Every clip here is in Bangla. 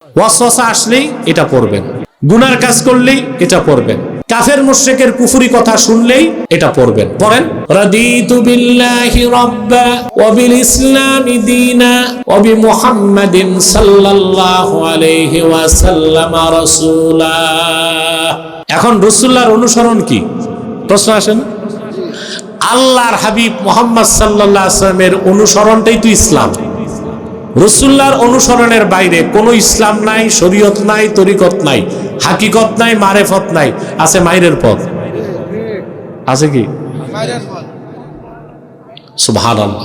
ওয়াসওয়াসা আসলেই এটা পড়বেন, গুনার কাজ করলেই এটা পড়বেন, কাফের মুশরিকের কুফরি কথা শুনলেই এটা পড়বেন। পড়েন, রাদিতু বিল্লাহি রাব্বা ওয়া বিল ইসলামি দীনা ওয়া বি মুহাম্মাদিন সাল্লাল্লাহু আলাইহি ওয়াসাল্লাম রাসূলা। এখন রাসূলুল্লাহর অনুসরণ কি? প্রশ্ন আসেন। আল্লাহর হাবিব মুহাম্মদ সাল্লাল্লাহু আলাইহি ওয়াসাল্লামের অনুসরণটাই তো ইসলাম। রাসূলুল্লাহর অনুসরণের বাইরে কোনো ইসলাম নাই, শরীয়ত নাই, তরিকত নাই, হাকিকত নাই, মারেফত নাই। আছে মাইরের পথ, আছে কি? সুবহানাল্লাহ।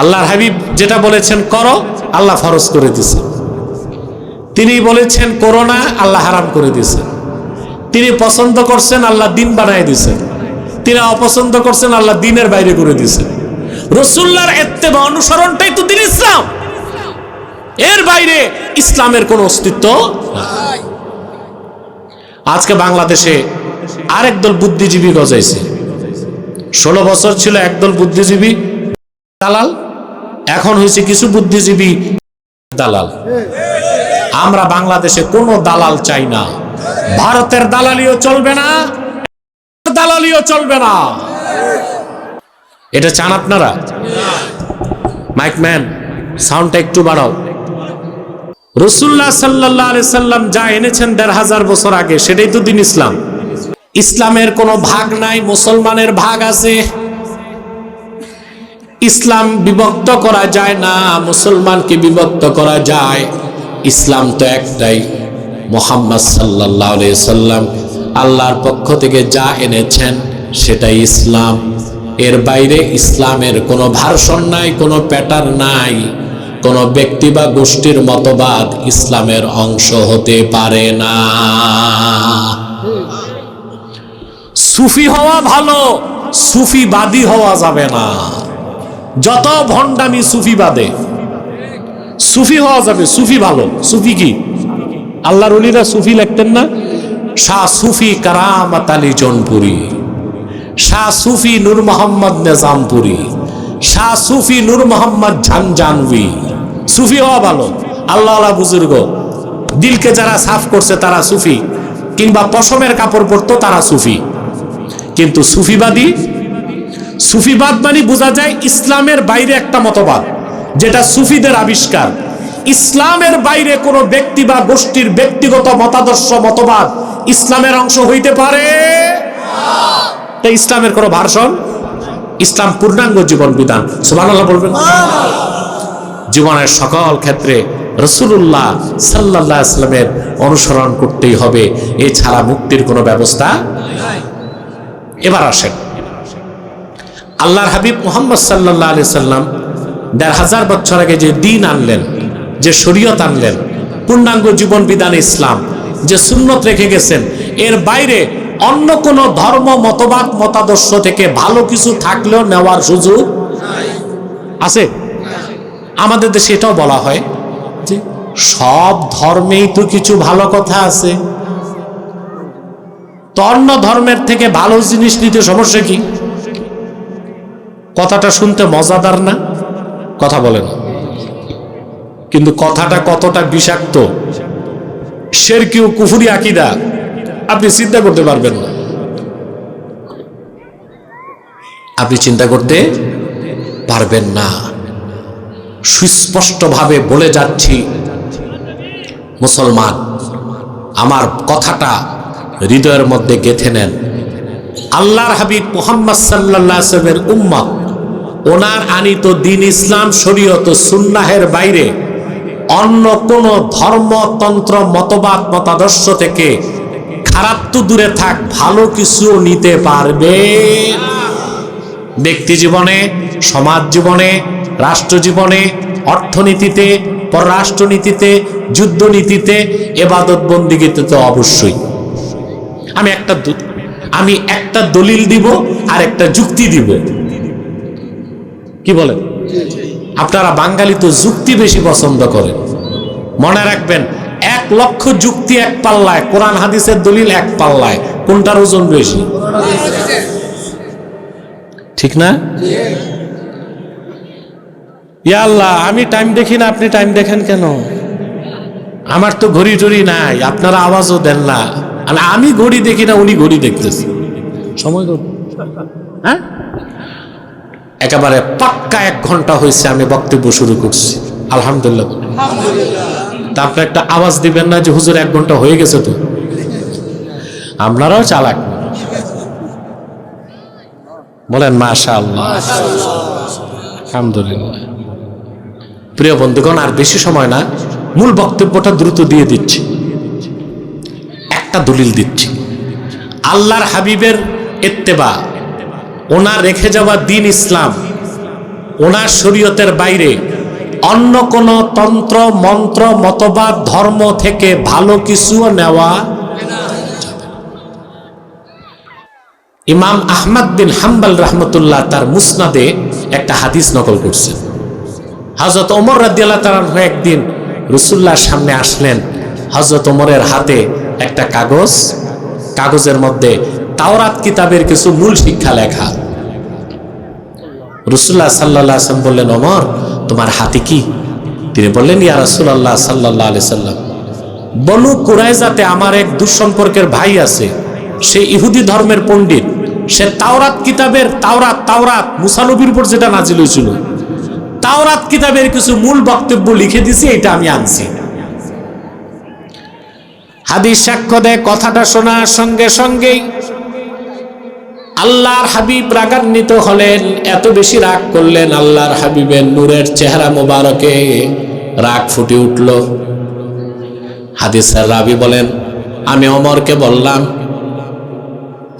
আল্লাহর হাবিব যেটা বলেছেন করো, আল্লাহ ফরজ করে দিয়েছে। তিনি বলেছেন করো না, আল্লাহ হারাম করে দিয়েছে। তিনি পছন্দ করছেন, আল্লাহ দিন বানায় দিয়েছেন। তিনি অপছন্দ করছেন, আল্লাহ দিনের বাইরে করে দিয়েছেন। রাসূলুল্লাহর ইত্তেবা অনুসরণটাই তো দিন ইসলাম। এর বাইরে ইসলামের কোনো অস্তিত্ব নাই। আজকে বাংলাদেশে আরেক দল বুদ্ধিজীবী গজাইছে। 16 বছর ছিল একদল বুদ্ধিজীবী দালাল, এখন হয়েছে কিছু বুদ্ধিজীবী দালাল। আমরা বাংলাদেশে কোনো দালাল চাই না। ভারতের দালালিও চলবে না, দালালিও চলবে না। এটা চান আপনারা? মাইক ম্যান, সাউন্ডটা একটু বাড়াও। রাসূলুল্লাহ সাল্লাল্লাহু আলাইহি সাল্লাম যা এনেছেন 1500 বছর আগে, সেটাই তো দিন ইসলাম। ইসলামের কোনো ভাগ নাই, মুসলমানের ভাগ আছে। ইসলাম বিভক্ত করা যায় না, মুসলমানকে বিভক্ত করা যায়। ইসলাম তো একটাই, মুহাম্মদ সাল্লাল্লাহু আলাইহি সাল্লাম আল্লাহর পক্ষ থেকে যা এনেছেন সেটাই ইসলাম। এর বাইরে ইসলামের কোনো ভার্সন নাই, কোনো প্যাটার্ন নাই, কোনো ব্যক্তি বা গোষ্ঠীর মতবাদ ইসলামের অংশ হতে পারে না। সুফি হওয়া ভালো, সুফিবাদী হওয়া যাবে না। যত ভণ্ডামি সুফিবাদে, সুফি হওয়া যাবে, সুফি ভালো। সুফি কি? আল্লাহর ওলিরা সুফি লিখতেন না? শাহ সুফি কারামাত আলী জৌনপুরি, শাহ সুফি নূর মোহাম্মদ নিজামপুরি, শাহ সুফি নূর মোহাম্মদ ঝানজানভি। সুফি হওয়া ভালো। আল্লাহ আল্লাহ বুজুর্গ দিলকে যারা সাফ করছে তারা সুফি, কিংবা পশমের কাপড় পরতো তারা সুফি। কিন্তু সুফিবাদী, সুফিবাদ মানে বোঝা যায় ইসলামের বাইরে একটা মতবাদ, যেটা সুফিদের আবিষ্কার। ইসলামের বাইরে কোনো ব্যক্তি বা গোষ্ঠীর ব্যক্তিগত মতাদর্শ, মতবাদ ইসলামের অংশ হইতে পারে না। ইসলামের কোনো ভার্সন, ইসলাম পূর্ণাঙ্গ জীবন বিধান। সুবহানাল্লাহ বলবেন। জীবনের সকল ক্ষেত্রে রাসূলুল্লাহ সাল্লাল্লাহু আলাইহি ওয়াসাল্লামের অনুসরণ করতেই হবে, এছাড়া মুক্তির কোনো ব্যবস্থা নাই। এবার আসেন, আল্লাহর হাবিব মুহাম্মদ সাল্লাল্লাহু আলাইহি ওয়াসাল্লাম 1500 বছর আগে যে দ্বীন আনলেন, যে শরীয়ত আনলেন, পূর্ণাঙ্গ জীবন বিধান ইসলাম, যে সুন্নত রেখে গেছেন, এর বাইরে অন্য কোন ধর্ম, মতবাদ, মতাদর্শ থেকে ভালো কিছু থাকলেও নেওয়ার সুযোগ আছে? আমাদের দেশে এটাও বলা হয় যে সব ধর্মেই তো কিছু ভালো কথা আছে, তো অন্য ধর্মের থেকে ভালো জিনিস নিতে সমস্যা কি? কথাটা শুনতে মজাদার না? কথা বলে না, কিন্তু কথাটা কতটা বিষাক্ত, শিরকি ও কুফরি আকীদা আপনি চিন্তা করতে পারবেন না। আপনি চিন্তা করতে পারবেন না। সুস্পষ্টভাবে বলে যাচ্ছি, মুসলমান, আমার কথাটা হৃদয়ের মধ্যে গেঁথে নেন। আল্লাহর হাবিব মুহাম্মদ সাল্লাল্লাহু আলাইহি ওয়াসাল্লামের উম্মত, ওনার আনিত দ্বীন ইসলাম, শরীয়ত, সুন্নাহের বাইরে অন্য কোন ধর্মতন্ত্র, মতবাদ, মতাদর্শ থেকে খারাপ তো দূরে থাক, ভালো কিছু নিতে পারবে। ব্যক্তি জীবনে, সমাজ জীবনে, রাষ্ট্র জীবনে, অর্থনীতিতে, পররাষ্ট্রনীতিতে, যুদ্ধনীতিতে, ইবাদত বন্দেগীতে তো অবশ্যই। আমি একটা দলিল দিব আর একটা যুক্তি দিব। কি বলেন? আপনারা বাঙালি তো যুক্তি বেশি পছন্দ করেন। মনে রাখবেন, 1 লক্ষ যুক্তি এক পাল্লায়, কোরআন হাদিসের দলিল এক পাল্লায়, কোনটার ওজন বেশি? ঠিক না? ইয়া আল্লাহ, আমি টাইম দেখি না, আপনি টাইম দেখেন কেন? আমার তো ঘড়ি টড়ি নাই, আপনারা আওয়াজও দেন না, আমি ঘড়ি দেখি না, উনি ঘড়ি দেখতেছে। সময় কত? হ্যাঁ, একেবারে পাক্কা 1 ঘন্টা হয়েছে আমি বক্তব্য শুরু করছি। আলহামদুলিল্লাহ। তা আপনি একটা আওয়াজ দিবেন না যে হুজুর 1 ঘন্টা হয়ে গেছে? তো আপনারাও চালাক, বলেন মাশাআল্লাহ, আলহামদুলিল্লাহ। প্রিয় বন্ধুগণ, আর বেশি সময় না, মূল বক্তব্যটা দ্রুত দিয়ে দিচ্ছি। একটা দলিল দিচ্ছি, আল্লাহর হাবিবের ইত্তেবা, ওনার রেখে যাওয়া দ্বীন ইসলাম, ওনার শরীয়তের বাইরে অন্য কোন তন্ত্র মন্ত্র মতবাদ ধর্ম থেকে ভালো কিছুও নেওয়া। ইমাম আহমদ বিন হাম্বল রহমতুল্লাহ তার মুসনাদে একটা হাদিস নকল করছেন। হযরত ওমর রাদিয়াল্লাহু তাআলা একদিন রাসূলুল্লাহর সামনে আসলেন। হযরত ওমরের হাতে একটা কাগজ, কাগজের মধ্যে তাওরাত কিতাবের কিছু মূল শিক্ষা লেখা। রাসূলুল্লাহ সাল্লাল্লাহু আলাইহি ওয়াসাল্লাম বললেন, ওমর তোমার হাতে কি? তিনি বললেন, ইয়া রাসূলুল্লাহ সাল্লাল্লাহু আলাইহি সাল্লাম, বনু কুরাইজাতে আমার এক দুঃসম্পর্কের ভাই আছে, সে ইহুদি ধর্মের পণ্ডিত, সে তাওরাত কিতাবের তাওরাত মুসা নবীর উপর যেটা নাজিল হয়েছিল, তাওরাত কিতাবের কিছু মূল বক্তব্য লিখে দিছি, এটা আমি আনছি। হাদিস সাক্ষ্য দেয়, কথাটা শোনার সঙ্গে সঙ্গেই আল্লাহর হাবিব রাগান্বিত হলেন, এত বেশি রাগ করলেন, আল্লাহর হাবিবের নূরের চেহারা মোবারকে রাগ ফুটে উঠল। হাদিসের রাবি বলেন, আমি ওমরকে বললাম,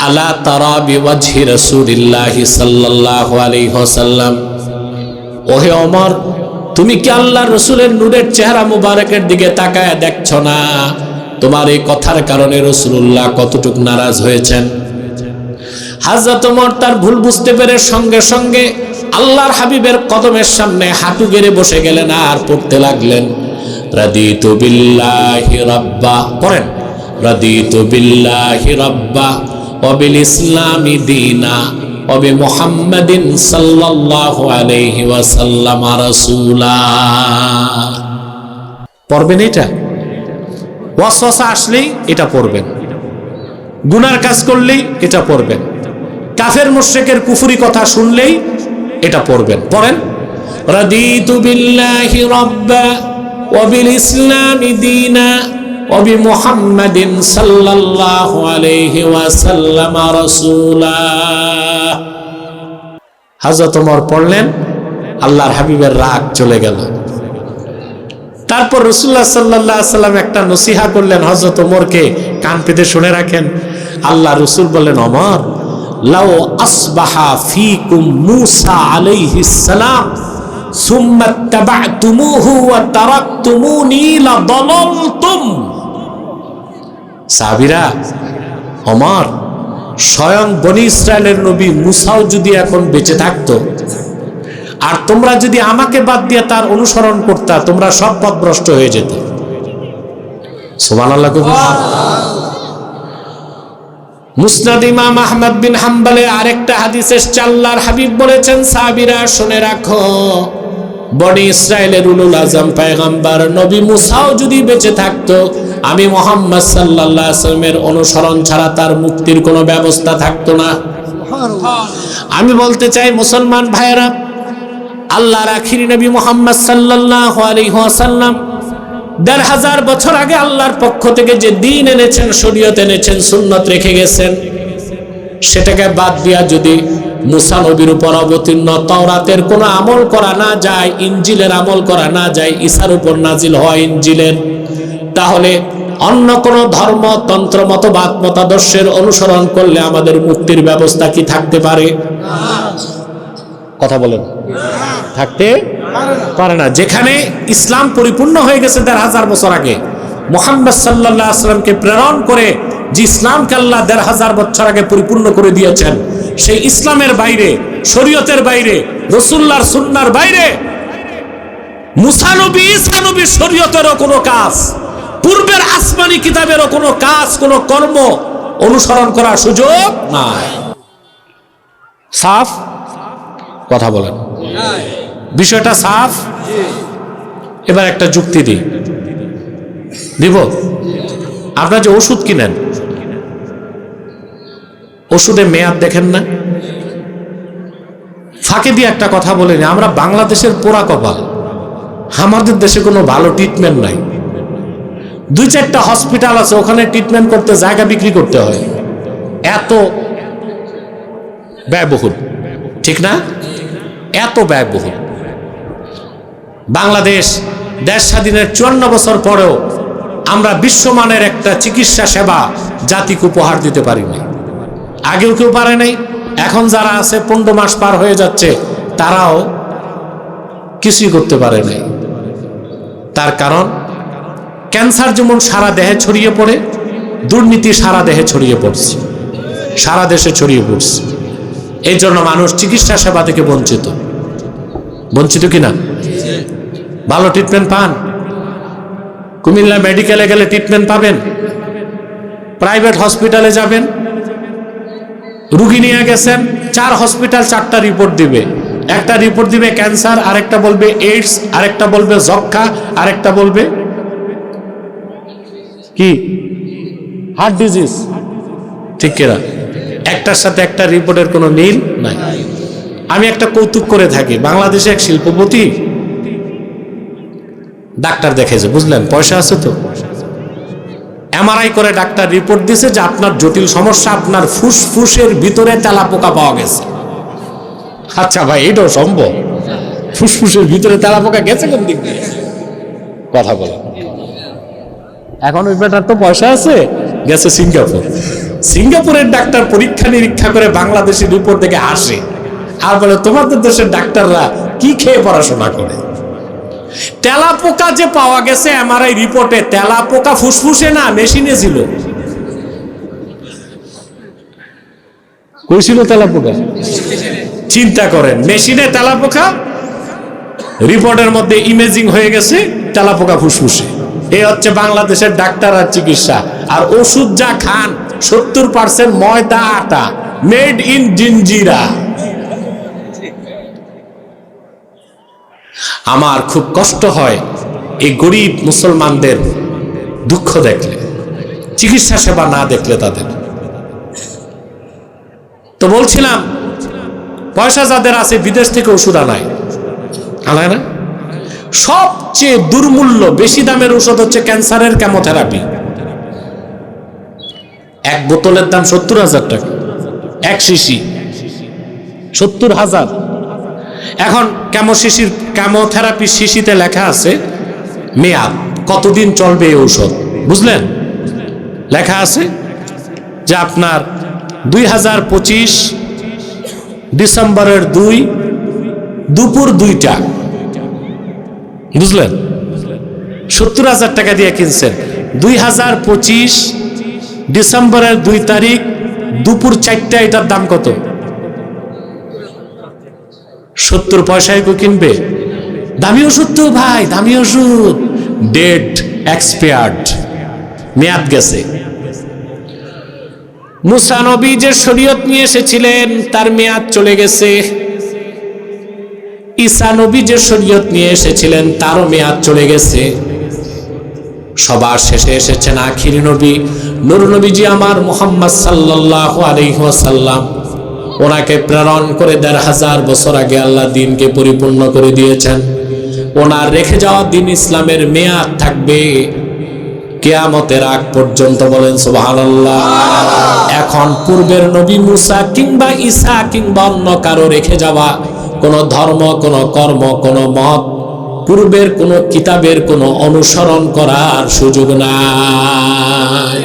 আলা তারা বিওয়াজহি রাসূলিল্লাহি সাল্লাল্লাহু আলাইহি ওয়াসাল্লাম, ওহে ওমর, তুমি কি আল্লাহর রাসূলের নূরের চেহারা মোবারকের দিকে তাকায় দেখছো না? তোমার এই কথার কারণে রাসূলুল্লাহ কতটুকু নারাজ হয়েছেন। হযরত ওমর তার ভুল বুঝতে পেরে সঙ্গে সঙ্গে আল্লাহর হাবিবের কদমের সামনে হাঁটু গেড়ে বসে গেলেন আর পড়তে লাগলেন, রাদিতু বিল্লাহি রাব্বা, পড়েন, রাদিতু বিল্লাহি রাব্বা ওয়া বিল ইসলামি দীনা ওয়া বি মুহাম্মাদিন সাল্লাল্লাহু আলাইহি ওয়াসাল্লাম রাসূলা। পড়বেন, এটা ওয়াসওয়াসা আসলেই এটা পড়বেন, গুনার কাজ করলেই এটা পড়বেন, কাফের মুশরিকের কুফরি কথা শুনলেই এটা পড়বেন। পড়েন, রাদিতু বিল্লাহি রাব্বা ওয়া বিল ইসলামি দীনা ওয়া বি মুহাম্মাদিন সাল্লাল্লাহু আলাইহি ওয়াসাল্লাম রাসূলা। হযরত ওমর পড়লেন, আল্লাহর হাবিবের রাগ চলে গেল। তারপর রাসূলুল্লাহ সাল্লাল্লাহু আলাইহি ওয়াসাল্লাম একটা নসিহা করলেন হযরত ওমরকে, কান পেতে শুনে রাখেন। আল্লাহ রাসূল বললেন, ওমর, লাউ আসবাহা ফীকুম মূসা আলাইহিস সালাম সুম্মা তাবা'তুমুহু ওয়া তারাকতুমুনি লাদালালতুম। সাহাবীরা, ওমর, স্বয়ং বনি ইসরায়েলের নবী মূসাও যদি এখন বেঁচে থাকতো আর তোমরা যদি আমাকে বাদ দিয়ে তার অনুসরণ করতা, তোমরা সব পথভ্রষ্ট হয়ে যেত। সুবহানাল্লাহ। মুসনাদ ইমাম আহমদ বিন হাম্বলের আরেকটা হাদিস এসেছে, আল্লাহর হাবিব বলেছেন, সাহাবীরা শুনে রাখো, বনি ইসরায়েলের উলুল আজম পয়গম্বর নবী মুসাও যদি বেঁচে থাকতো, আমি মুহাম্মদ সাল্লাল্লাহু আলাইহি ওয়াসাল্লামের অনুসরণ ছাড়া তার মুক্তির কোনো ব্যবস্থা থাকতো না। আমি বলতে চাই মুসলমান ভাইয়েরা, আল্লাহর আখিরি নবী মুহাম্মদ সাল্লাল্লাহু আলাইহি ওয়াসাল্লাম ১৫০০ বছর আগে আল্লাহর পক্ষ থেকে যে দ্বীন এনেছেন, শরীয়ত এনেছেন, সুন্নাত রেখে গেছেন, সেটাকে বাদ দিয়া যদি মুসা নবীর উপর অবতীর্ণ তাওরাতের কোনো আমল করা না যায়, ইনজিলের আমল করা না যায়, ঈসার উপর নাজিল হওয়া ইনজিলের, তাহলে অন্য কোন ধর্ম তন্ত্র মতবাদ মতাদর্শের অনুসরণ করলে আমাদের মুক্তির ব্যবস্থা কি থাকতে পারে? কথা বলেন, থাকতে পারে না। যেখানে ইসলাম পরিপূর্ণ হয়ে গেছে ১৫০০ বছর আগে, মুহাম্মদ সাল্লাল্লাহু আলাইহি ওয়াসাল্লামকে প্রেরণ করে যে ইসলামকে আল্লাহ ১৫০০ বছর আগে পরিপূর্ণ করে দিয়েছেন, সেই ইসলামের বাইরে, শরীয়তের বাইরে, রাসূলুল্লাহর সুন্নাহর বাইরে মুসা নবী, ঈসা নবীর শরীয়তেরও কোনো কাজ, পূর্বের আসমানি কিতাবেরও কোনো কাজ, কোনো কর্ম অনুসরণ করার সুযোগ নাই। সাফ কথা বলেন, বিষয়টা সাফ। এবার একটা যুক্তি দিই, দিব? আপনারা যে ওষুধ কিনেন, ওষুধে মেয়াদ দেখেন না? ফাঁকে দিয়ে একটা কথা বলে নি, আমরা বাংলাদেশের পোড়া কপাল, আমাদের দেশে কোনো ভালো ট্রিটমেন্ট নাই। 2-4টা হসপিটাল আছে, ওখানে ট্রিটমেন্ট করতে জায়গা বিক্রি করতে হয়, এত ব্যয়বহুল, ঠিক না? এত ব্যয়বহুল। বাংলাদেশ দেশ স্বাধীনের 54 বছর পরেও আমরা বিশ্বমানের একটা চিকিৎসা সেবা জাতিকে উপহার দিতে পারিনি। আগেও কেউ পারে নাই, এখন যারা আছে 15 মাস পার হয়ে যাচ্ছে, তারাও কিছুই করতে পারে নাই। তার কারণ ক্যান্সার যেমন সারা দেহে ছড়িয়ে পড়ে, দুর্নীতি সারা দেহে ছড়িয়ে পড়ছে, সারা দেশে ছড়িয়ে পড়ছে। এই জন্য মানুষ চিকিৎসা সেবা থেকে বঞ্চিত। বঞ্চিত কিনা? ভালো ট্রিটমেন্ট পান? কুমিল্লা মেডিকেলে গেলে ট্রিটমেন্ট পাবেন। প্রাইভেট হসপিটালে যাবেন, রুগী নিয়ে গেছেন, 4 হসপিটাল 4টা রিপোর্ট দিবে। একটা রিপোর্ট দিবে ক্যান্সার, আরেকটা বলবে এইডস, আরেকটা বলবে যক্ষা, আরেকটা বলবে কি হার্ট ডিজিজ। ঠিক কিনা? একটার সাথে একটা রিপোর্টের কোনো মিল নাই। আমি একটা কৌতুক করে থাকি, বাংলাদেশে এক শিল্পপতি ডাক্তার দেখেছে, বুঝলেন, পয়সা আছে তো, এমআরআই করে ডাক্তার রিপোর্ট দিছে যে আপনার জটিল সমস্যা, আপনার ফুসফুসের ভিতরে তেলাপোকা পাওয়া গেছে। আচ্ছা ভাই, এটাও সম্ভব? ফুসফুসের ভিতরে তেলাপোকা গেছে কোন দিক দিয়ে? কথা বলে। এখন ওই বেটার তো পয়সা আছে, গেছে সিঙ্গাপুর। সিঙ্গাপুরের ডাক্তার পরীক্ষা নিরীক্ষা করে বাংলাদেশের রিপোর্ট দেখে হাসে আর বলে, তোমাদের দেশের ডাক্তাররা কি খেয়ে পড়াশোনা করে? তেলাপোকা যে পাওয়া গেছে এমআরআই রিপোর্টে, তেলাপোকা ফুসফুসে না, মেশিনে ছিল। কই ছিল তেলাপোকা? চিন্তা করেন, মেশিনে তেলাপোকা, রিপোর্টের মধ্যে ইমেজিং হয়ে গেছে তেলাপোকা ফুসফুসে। এই হচ্ছে বাংলাদেশের ডাক্তার আর চিকিৎসা। আর ওষুধ যা খান 70% ময়দা আটা, মেড ইন জিঞ্জিরা। আমার খুব কষ্ট হয় এই গরিব মুসলমানদের দুঃখ দেখলে, চিকিৎসা সেবা না দেখলে তাদের। তো বলছিলাম, পয়সা যাদের আছে বিদেশ থেকে ওষুধ আনায় না। সবচেয়ে দুর্মূল্য বেশি দামের ওষুধ হচ্ছে ক্যান্সারের কেমোথেরাপি। এক বোতলের দাম 70,000 টাকা, এক শিশি 70,000। এখন কেমোথেরাপি শিশিতে লেখা আছে মেয়াদ, কতদিন চলবে এই ঔষধ, বুঝলেন? লেখা আছে যে আপনার 2025 ডিসেম্বরের 2 দুপুর 2টা, বুঝলেন? 70,000 টাকা দিয়ে কিনছেন। 2025 ডিসেম্বরের 2 তারিখ দুপুর 4টা, এটার দাম কত? 70 পয়সায় কেউ কিনবে? দামি ওষুধ তো ভাই, দামি ওষুধ, ডেট এক্সপায়ার্ড, মেয়াদ গেছে। মুসা নবী যে শরীয়ত নিয়ে এসেছিলেন তার মেয়াদ চলে গেছে। ঈসা নবী যে শরীয়ত নিয়ে এসেছিলেন তারও মেয়াদ চলে গেছে। সবার শেষে এসেছেন আখির নবী, নূর নবীজি আমার মুহাম্মদ সাল্লাল্লাহু আলাইহি ওয়াসাল্লাম। ওনাকে প্রেরণ করে ১৫০০ বছর আগে আল্লাহ দ্বীনকে পরিপূর্ণ করে দিয়েছেন। ওনার রেখে যাওয়া দ্বীন ইসলামের মেয়াদ থাকবে কিয়ামতের আগ পর্যন্ত, বলেন সুবহানাল্লাহ। এখন পূর্বের নবী মুসা কিংবা ঈসা কিংবা অন্য কারো রেখে যাওয়া কোন ধর্ম, কোন কর্ম, কোন মত, পূর্বের কোন কিতাবের কোন অনুসরণ করার সুযোগ নাই।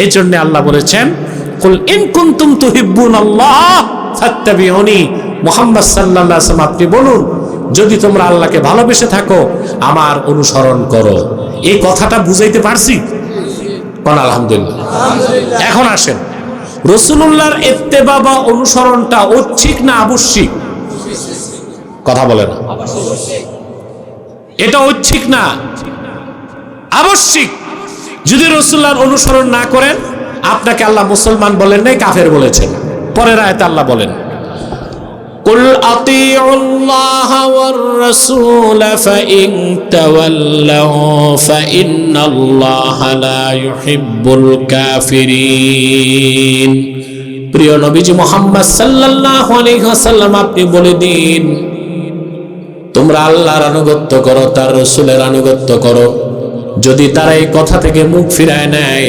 এই জন্য আল্লাহ বলেছেন, কুল ইন কুনতুম তুহিব্বুনাল্লাহ ফাত্তাবিউনি। মুহাম্মদ সাল্লাল্লাহু আলাইহি ওয়াসাল্লাম আপনি বলুন, যদি তোমরা আল্লাহকে ভালোবেসে থাকো আমার অনুসরণ করো। এই কথাটা বুঝাইতে পারছি? কোন আলহামদুলিল্লাহ। এখন আসেন, রাসূলুল্লাহর ইত্তেবা বা অনুসরণটা ঐচ্ছিক না আবশ্যিক? কথা বলেন। এটা ঐচ্ছিক না আবশ্যিক। যদি রাসূলুল্লাহর অনুসরণ না করেন, আপনাকে আল্লাহ মুসলমান বলেন নাই, কাফের বলেছেন। পরের আয়াতে আল্লাহ বলেন, কুল আতিউল্লাহ ওয়ার রাসূল ফাইন তাওয়াল্লাউ ফাইন্নাল্লাহা লা ইউহিব্বুল কাফিরিন। প্রিয় নবীজি মুহাম্মদ সাল্লাল্লাহু আলাইহি ওয়াসাল্লাম, আপনি বলে দিন, তোমরা আল্লাহর আনুগত্য করো, তার রাসূলের আনুগত্য করো। যদি তারা এই কথা থেকে মুখ ফিরায় নেয়,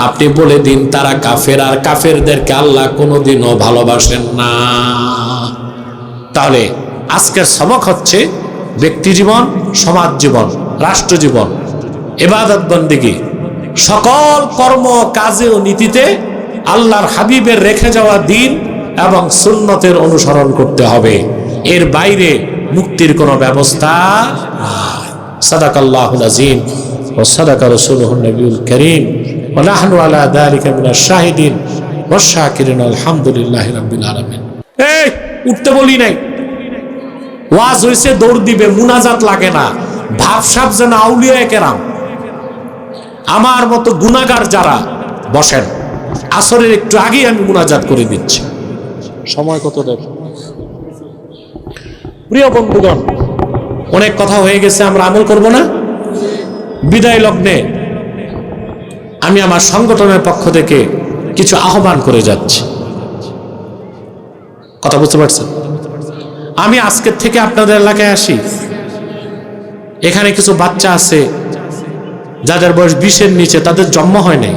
আপনি বলে দিন তারা কাফের, আর কাফেরদেরকে আল্লাহ কোনোদিনও ভালোবাসেন না। তাহলে আজকের সবক হচ্ছে ব্যক্তি জীবন, সমাজ জীবন, রাষ্ট্র জীবন, ইবাদত বন্দেগী, সকল কর্ম কাজে ও নীতিতে আল্লাহর হাবিবের রেখে যাওয়া দ্বীন এবং সুন্নতের অনুসরণ করতে হবে। এর বাইরে মুক্তির কোনো ব্যবস্থা নাই। সাদাকাল্লাহুল আযীম ওয়া সাদাকা রাসূলুহুন নবিয়ুল কারীম ওয়া নাহনু আলা যালিকা মিনাশ শাহিদিন ওয়াশ শাকিরিন আলহামদুলিল্লাহি রাব্বিল আলামিন। এই উঠতে বলি নাই, ওয়াজ হইছে দৌড় দিবে, মুনাজাত লাগে না। ভাবসাব যেন আউলিয়ায়ে কেরাম। আমার মতো গুনাহগার যারা বসেন, আসরের একটু আগেই আমি মুনাজাত করে দিচ্ছি। সময় কত দেব? প্রিয় বন্ধুগণ, অনেক কথা হয়ে গেছে, আমরা আমল করব না। বিদায় লগ্নে আমি আমার সংগঠনের পক্ষ থেকে কিছু আহ্বান করে যাচ্ছি। কথা বুঝতে পারছেন? আমি আজকের থেকে আপনাদের এলাকায় আসি, এখানে কিছু বাচ্চা আছে যাদের বয়স 20-এর নিচে, তাদের জন্ম হয় নাই।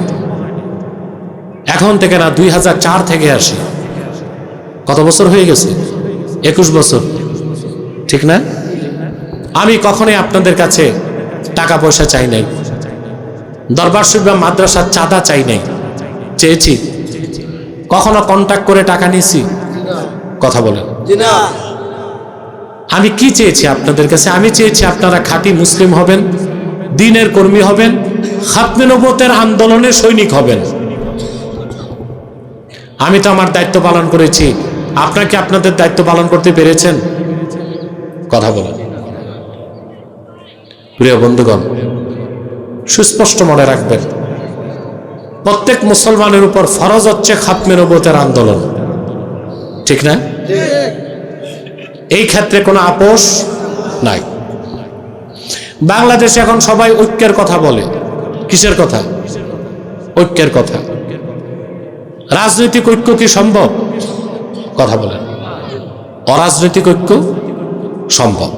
এখন থেকে না, 2004 থেকে আসি। কত বছর হয়ে গেছে? 21 বছর, ঠিক না? আমি কখনোই আপনাদের কাছে টাকা পয়সা চাই নাই, দরবার শরীফ বা মাদ্রাসার চাঁদা চাই নাই। চেয়েছি? কখনো কন্ট্যাক্ট করে টাকা নিয়েছি? কথা বলেন। আমি কি চেয়েছি আপনাদের কাছে? আমি চেয়েছি আপনারা খাঁটি মুসলিম হবেন, দ্বীনের কর্মী হবেন, খাতমে নবুয়তের আন্দোলনের সৈনিক হবেন। আমি তো আমার দায়িত্ব পালন করেছি। আপনারা কি আপনাদের দায়িত্ব পালন করতে পেরেছেন? কথা বলেন। প্রিয় বন্ধুগণ, সুস্পষ্ট মনে রাখবেন, প্রত্যেক মুসলমানের উপর ফরজ হচ্ছে খাতমে নবুয়তের আন্দোলন, ঠিক না? এই ক্ষেত্রে কোনো আপোষ নাই। বাংলাদেশে এখন সবাই ঐক্যের কথা বলে। কিসের কথা? ঐক্যের কথা। রাজনৈতিক ঐক্য কি সম্ভব? কথা বলেন। অরাজনৈতিক ঐক্য সম্ভব।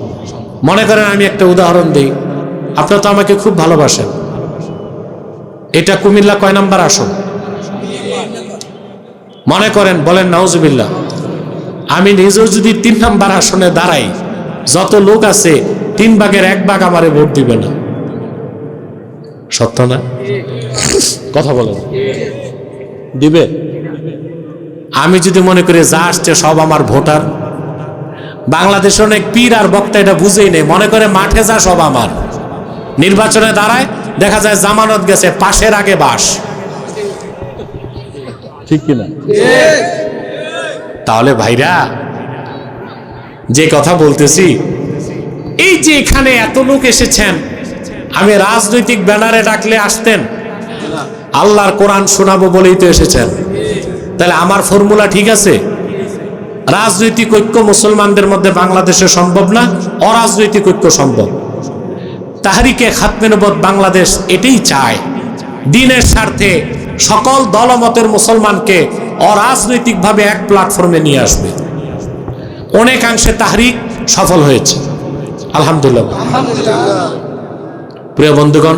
মনে করেন, আমি একটা উদাহরণ দিই, আপনারা তো আমাকে খুব ভালোবাসেন। এটা কুমিল্লা কয় নাম্বার আসন? মনে করেন, বলেন নাউজুবিল্লাহ, আমি নিজেও যদি 3 নাম্বার আসনে দাঁড়াই, যত লোক আছে 3 ভাগের 1 ভাগ আমারে ভোট দিবে না। সত্য না? কথা বলেন। দিবে? আমি যদি মনে করি যা আসছে সব আমার ভোটার, বাংলাদেশে অনেক পীর আর বক্তা এটা বুঝেই নেই, মনে করে মাঠে যা সব আমার। নির্বাচনে দাঁড়ায়, দেখা যায় জামানত গেছে, পাশের আগে বাস। ঠিক কিনা? তাহলে ভাইরা, যে কথা বলতেছি, এই যে এখানে এত লোক এসেছেন, আমি রাজনৈতিক ব্যানারে ডাকলে আসতেন? আল্লাহর কোরআন শোনাবো বলেই তো এসেছেন। তাহলে আমার ফর্মুলা ঠিক আছে? রাজনৈতিক ঐক্য মুসলমানদের মধ্যে বাংলাদেশে সম্ভব না, অরাজনৈতিক ঐক্য সম্ভব। তাহরিকে খাতমে নবুয়ত বাংলাদেশ এটাই চায়, দ্বীনের স্বার্থে সকল দলমতের মুসলমানকে অরাজনৈতিকভাবে এক প্ল্যাটফর্মে নিয়ে আসবে। অনেকাংশে তাহরিক সফল হয়েছে, আলহামদুলিল্লাহ। প্রিয় বন্ধুগণ,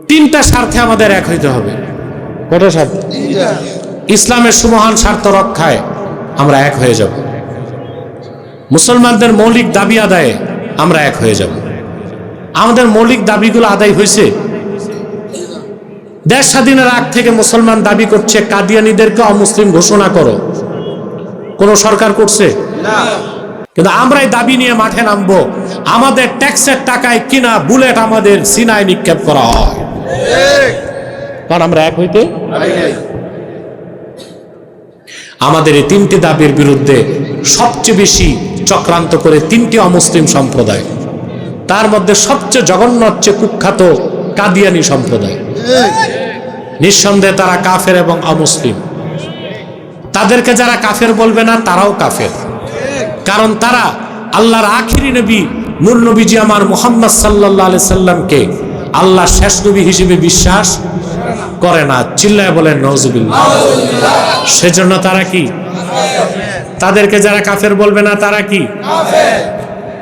3টা স্বার্থে আমাদের এক হইতে হবে। কটা স্বার্থ? ইসলামের সুমহান স্বার্থ রক্ষায় আমরা এক হয়ে যাব, মুসলমানদের মৌলিক দাবি আদায়ে আমরা এক হয়ে যাব। আমাদের মৌলিক দাবিগুলো আদায় হয়েছে? দেশ স্বাধীনের আগ থেকে মুসলমান দাবি করছে কাদিয়ানীদেরকে অমুসলিম ঘোষণা করো। কোন সরকার করছে? না। কিন্তু আমরাই দাবি নিয়ে মাঠে নামবো, আমাদের ট্যাক্সের টাকায় কিনা বুলেট আমাদের সিনায় নিক্ষেপ করা হয়, কারণ আমরা এক হইতে। আমাদের এই 3টি দাবির বিরুদ্ধে সবচেয়ে বেশি চক্রান্ত করে 3টি অমুসলিম সম্প্রদায়, তার মধ্যে সবচেয়ে জঘন্য হচ্ছে কুখ্যাত কাদিয়ানী সম্প্রদায়। নিঃসন্দেহে তারা কাফের এবং অমুসলিম। তাদেরকে যারা কাফের বলবে না তারাও কাফের, কারণ তারা আল্লাহর আখিরি নবী নূর নবীজি আমার মুহাম্মদ সাল্লাল্লাহু আলাইহি সাল্লামকে আল্লাহর শেষ নবী হিসেবে বিশ্বাস করে না। চিল্লায় বলেন নাউজুবিল্লাহ। সেজন্য তারা কি? তাদেরকে যারা কাফের বলবে না তারা কি?